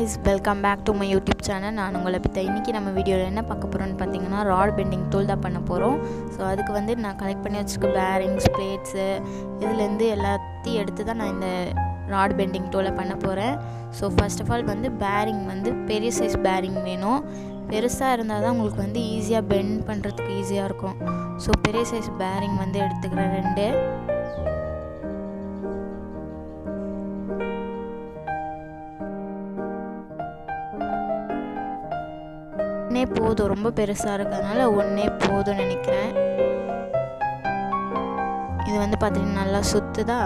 guys, welcome back to my YouTube channel. நான் உங்களை பத்தி இன்னைக்கு நம்ம வீடியோல என்ன பார்க்க போறோம்னு பாத்தீங்கன்னா ராட் பெண்டிங் டூல் தான் பண்ண போறோம். சோ அதுக்கு வந்து நான் கலெக்ட் பண்ணி வச்சிருக்க பேரிங்ஸ், பிளேட்ஸ் இதுல இருந்து எல்லாத்தையும் எடுத்து தான் நான் இந்த ராட் பெண்டிங் டூலை பண்ண போறேன். சோ ஃபர்ஸ்ட் ஆஃப் ஆல் வந்து பேரிங் வந்து பெரிய சைஸ் பேரிங் வேணும். பெருசா இருந்தா தான் உங்களுக்கு வந்து ஈஸியா பெண்ட் பண்றதுக்கு ஈஸியா இருக்கும். சோ பெரிய சைஸ் பேரிங் வந்து எடுத்துக்கிறேன் 2. ஒண்ணே போதும், ரொம்ப பெருசா இருக்கறனால ஒண்ணே போதும்னு நினைக்கிறேன். இது வந்து பாத்தீங்கன்னா நல்லா சுத்துதா.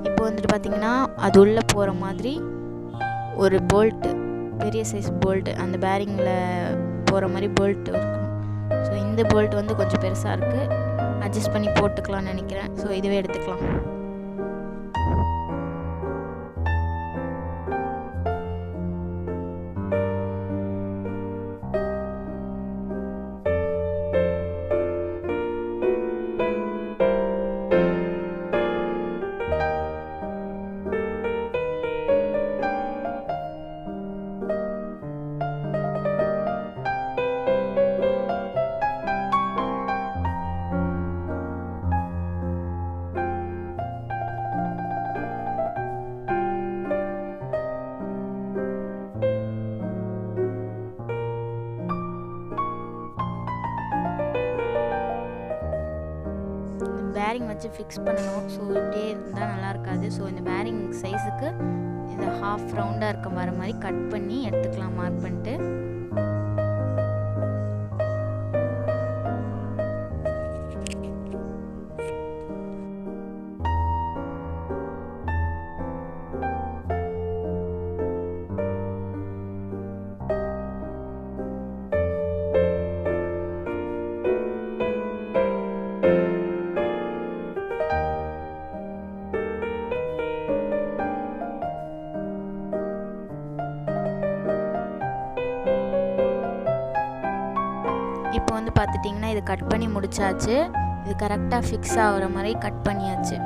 இப்போ வந்துட்டு பாத்தீங்கன்னா அது உள்ள போற மாதிரி ஒரு போல்ட், பெரிய சைஸ் போல்ட், அந்த பேரிங்ல போற மாதிரி போல்ட் இருக்கும். ஸோ இந்த போல்ட் வந்து கொஞ்சம் பெருசா இருக்கு, அட்ஜஸ்ட் பண்ணி போட்டுக்கலாம்னு நினைக்கிறேன். ஸோ இதுவே எடுத்துக்கலாம். பேரிங் வச்சு ஃபிக்ஸ் பண்ணணும். ஸோ இப்படியே இருந்தால் நல்லா இருக்காது. ஸோ இந்த பேரிங் சைஸுக்கு இதை ஹாஃப் ரவுண்டாக இருக்க மாதிரி கட் பண்ணி எடுத்துக்கலாம், மார்க் பண்ணிட்டு. இப்போ வந்து பார்த்துட்டிங்கன்னா இது கட் பண்ணி முடிச்சாச்சு. இது கரெக்டாக ஃபிக்ஸ் ஆகிற மாதிரி கட் பண்ணியாச்சு.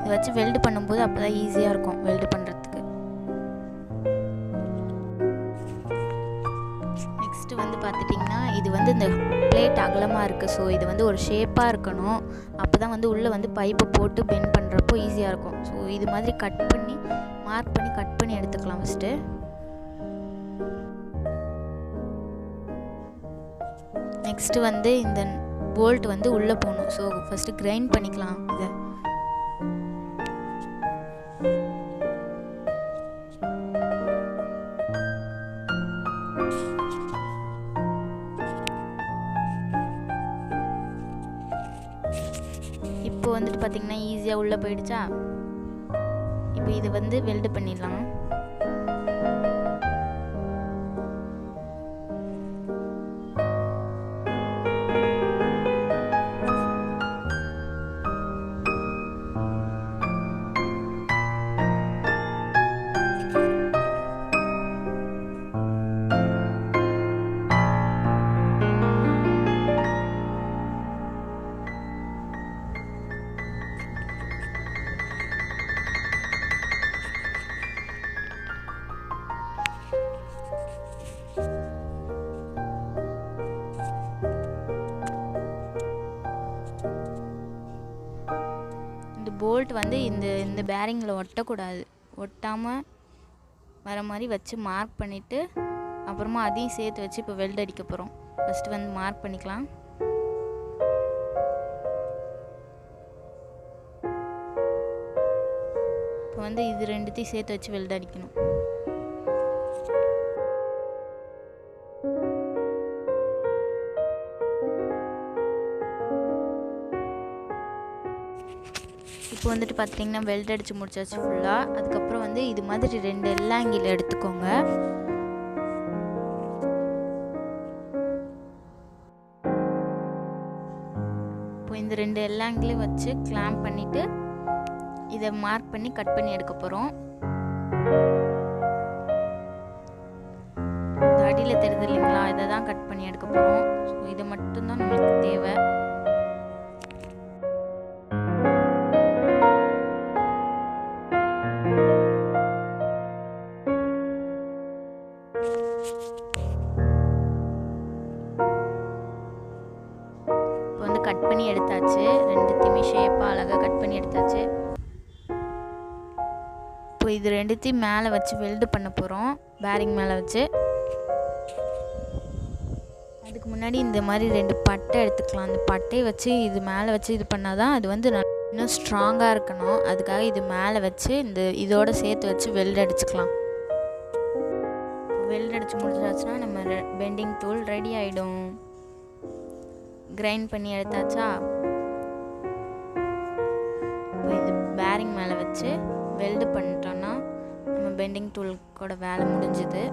இதை வச்சு வெல்டு பண்ணும்போது அப்போ தான் ஈஸியாக இருக்கும் வெல்டு பண்ணுறதுக்கு. நெக்ஸ்ட்டு வந்து பார்த்துட்டிங்கன்னா இது வந்து இந்த பிளேட் அகலமாக இருக்குது. ஸோ இது வந்து ஒரு ஷேப்பாக இருக்கணும். அப்போ தான் வந்து உள்ளே வந்து பைப்பை போட்டு பெண்ட் பண்ணுறப்போ ஈஸியாக இருக்கும். ஸோ இது மாதிரி கட் பண்ணி மார்க் பண்ணி கட் பண்ணி எடுத்துக்கலாம் ஃபஸ்ட்டு. நெக்ஸ்ட்டு வந்து இந்த போல்ட் வந்து உள்ளே போகணும். ஸோ ஃபஸ்ட்டு கிரைண்ட் பண்ணிக்கலாம் இதை. இப்போ வந்துட்டு பார்த்தீங்கன்னா ஈஸியாக உள்ளே போயிடுச்சா. இப்போ இதை வந்து வெல்டு பண்ணிடலாம். போல்ட் வந்து இந்த பேரிங்கில் ஒட்டக்கூடாது. ஒட்டாமல் வர மாதிரி வச்சு மார்க் பண்ணிவிட்டு அப்புறமா அதையும் சேர்த்து வச்சு இப்போ வெல்ட் அடிக்க போகிறோம். ஃபஸ்ட்டு வந்து மார்க் பண்ணிக்கலாம். இப்போ வந்து இது ரெண்டுத்தையும் சேர்த்து வச்சு வெல்ட் அடிக்கணும். இப்போ வந்துட்டு பார்த்தீங்கன்னா வெல்ட் அடித்து முடிச்சாச்சு ஃபுல்லாக. அதுக்கப்புறம் வந்து இது மாதிரி 2 எல்லாங்கில் எடுத்துக்கோங்க. இப்போ இந்த 2 எல்லாங்கிலையும் வச்சு கிளாம்ப் பண்ணிவிட்டு இதை மார்க் பண்ணி கட் பண்ணி எடுக்க போகிறோம். அடியில் தெரியுது இல்லைங்களா, இதை தான் கட் பண்ணி எடுக்க போகிறோம். ஸோ இது மட்டும்தான் நம்மளுக்கு தேவை. இப்போ வந்து கட் பண்ணி எடுத்தாச்சு, ரெண்டுத்தையுமே ஷேப்பாக அழகாக கட் பண்ணி எடுத்தாச்சு. இப்போ இது ரெண்டுத்தையும் மேலே வச்சு வெல்டு பண்ண போகிறோம், பேரிங் மேலே வச்சு. அதுக்கு முன்னாடி இந்த மாதிரி 2 பட்டை எடுத்துக்கலாம். அந்த பட்டையை வச்சு இது மேலே வச்சு இது பண்ணால் தான் அது வந்து இன்னும் ஸ்ட்ராங்காக இருக்கணும். அதுக்காக இது மேலே வச்சு இதோடு சேர்த்து வச்சு வெல்டு அடிச்சுக்கலாம். வெல்டு அடித்து முடிச்சாச்சுன்னா நம்ம பெண்டிங் டூல் ரெடி ஆகிடும். கிரைண்ட் பண்ணி எடுத்தாச்சா. இப்போ இது பேரிங் மேலே வச்சு வெல்டு பண்ணிட்டோன்னா நம்ம பெண்டிங் டூல் கூட வேலை முடிஞ்சுது.